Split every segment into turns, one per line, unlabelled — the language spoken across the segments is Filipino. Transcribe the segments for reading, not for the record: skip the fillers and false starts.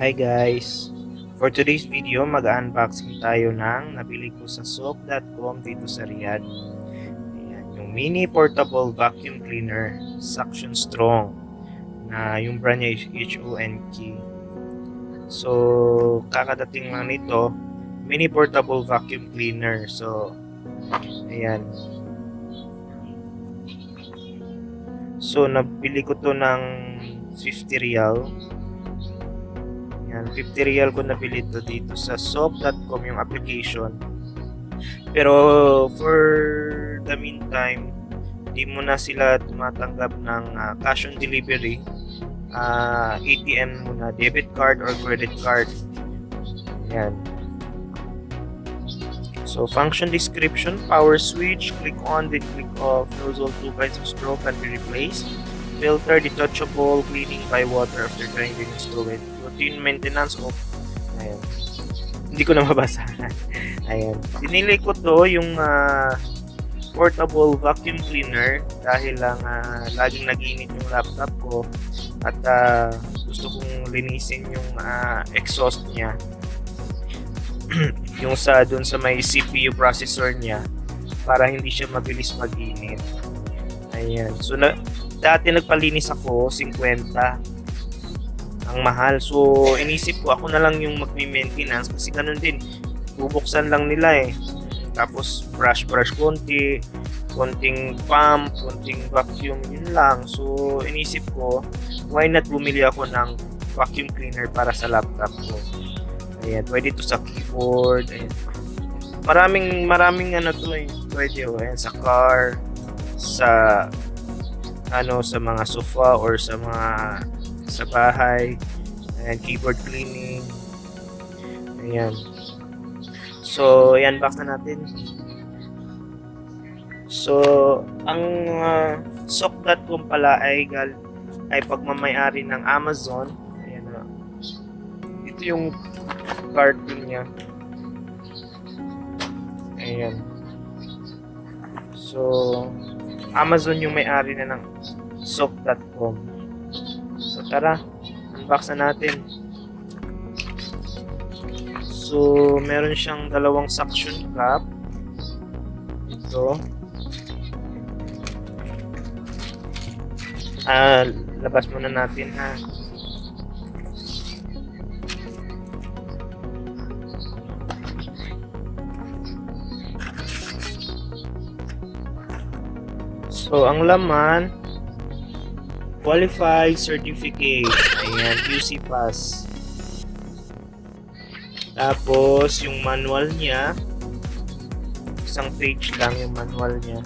Hi guys! For today's video, mag-unboxing tayo ng nabili ko sa soap.com dito sa Riyadh. Ayan, yung mini portable vacuum cleaner, suction strong, na yung brand niya is HONK. So, kakadating lang nito, mini portable vacuum cleaner. So, ayan. So, nabili ko to ng 50 riyal. Yan, 50 riyal ko nabili to dito sa soap.com yung application. Pero for the meantime, di mo na sila tumatanggap ng cash on delivery. ATM muna, debit card or credit card. Yan. So function description, power switch, click on, then click off. Nozzle, 2 kinds of straw can be replaced. Filter, detachable, cleaning by water after trying to install it. Routine maintenance of, ayan, hindi ko na mabasa. Ayan, pinili ko to yung portable vacuum cleaner dahil lang laging nag-iinit yung laptop ko at gusto kong linisin yung exhaust niya yung dun sa may CPU processor niya para hindi siya mabilis mag-init. Ayan, so dati nagpalinis ako 50 ang mahal. So inisip ko ako na lang yung magme-maintenance kasi ganun din, bubuksan lang nila tapos brush konting pump, konting vacuum, yun lang. So inisip ko, why not bumili ako ng vacuum cleaner para sa laptop ko. Ayan, pwede to sa keyboard. Ayan. Maraming pwede ayan, sa car, sa sa mga sofa or sa bahay. Ayan, keyboard cleaning. Ayan. So, ayan, back na natin. So, ang sock.com pala ay pagmamay-ari ng Amazon. Ayan na. Ito yung cartoon niya. Ayan. So, Amazon yung may-ari na ng soap.com. So tara, unbox na natin. So meron siyang dalawang suction cup. Ito. Labas muna natin ha. So, ang laman, qualified certificate. Ayan, QC pass. Tapos, yung manual niya, isang page lang yung manual niya.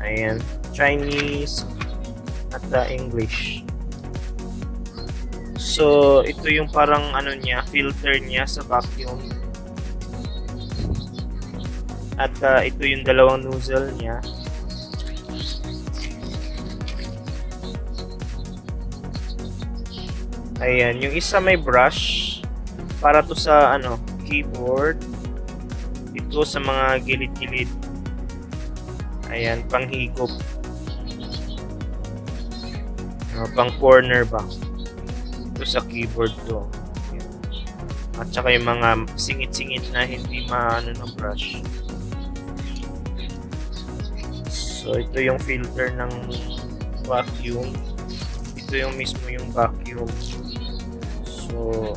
Ayan, Chinese at English. So, ito yung parang niya, filter niya sa vacuum. At ito yung dalawang nozzle niya. Ayan, yung isa may brush para to sa keyboard. Ito sa mga gilid-gilid. Ayan, panghigop. Pang corner ba? Ito sa keyboard to. Ayan. At saka yung mga singit-singit na hindi ng brush. So ito yung filter ng vacuum. Ito yung mismo yung vacuum. So,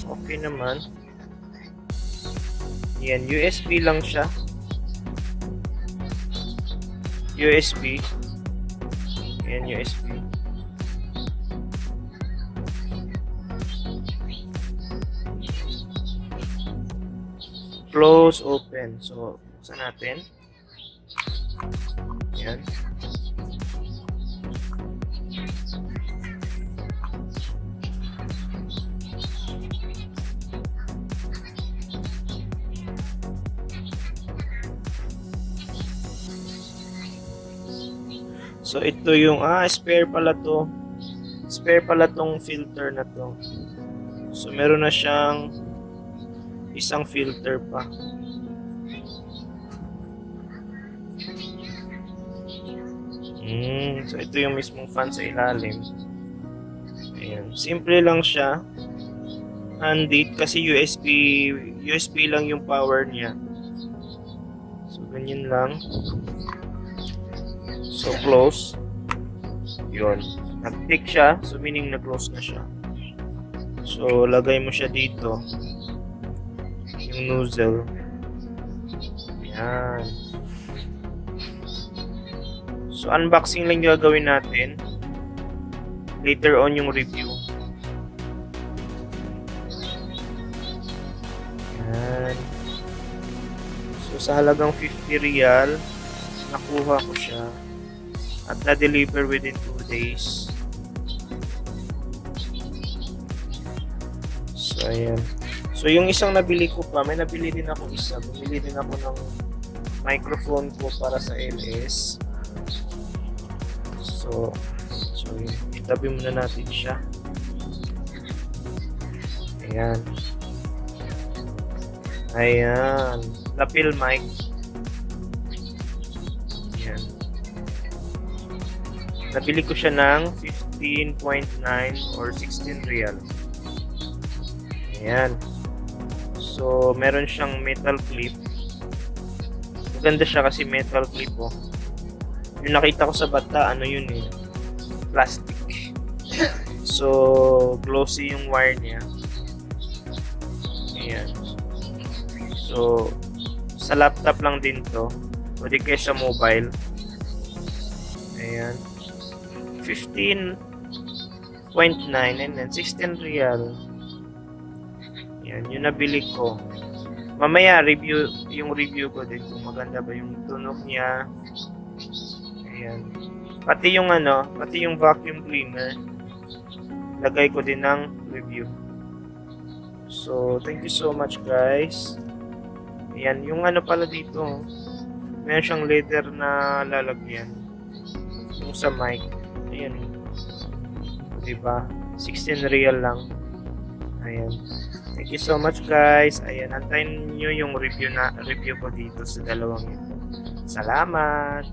okay naman. Yan, USB lang siya. USB. Yan, USB. Close, open. So, buksan natin. Yan. So ito yung spare pala to. Spare pala tong filter na to. So meron na siyang isang filter pa. So ito yung mismong fan sa ilalim. Ayan. Simple lang siya. Handy kasi USB lang yung power niya. So, ganyan lang. So, close. Yun. Nag-tick siya. So, meaning na-close na siya. So, lagay mo siya dito. Yung nozzle. Ayan. So, unboxing lang yung gagawin natin. Later on yung review. Ayan. So, sa halagang 50 real, nakuha ko siya. At na-deliver within 2 days. So, ayan. So, yung isang nabili ko pa, may nabili din ako isa. Bumili din ako ng microphone ko para sa LS. So yun. Itabi muna natin siya. Ayan. Ayan. Lapel mic. Ayan. Nabili ko siya ng 15.9 or 16 real. Ayan. So, meron siyang metal clip. Maganda siya kasi metal clip, oh. Yung nakita ko sa bata, ano yun eh, plastic. So, glossy yung wire niya. Ayan. So, sa laptop lang din to. Pwede kayo sa mobile. Ayan. 15.9 and then 16 real. Ayan, yung nabili ko. Mamaya, yung review ko din kung maganda ba yung tunog niya. Ayan. Pati yung vacuum cleaner, lagay ko din ng review. So, thank you so much guys. Ayan, yung pala dito, meron siyang leather na lalagyan. Yung sa mic. Ayan. Diba? 16 real lang. Ayan. Thank you so much guys. Ayan, antayin nyo yung review ko dito sa dalawang ito. Salamat!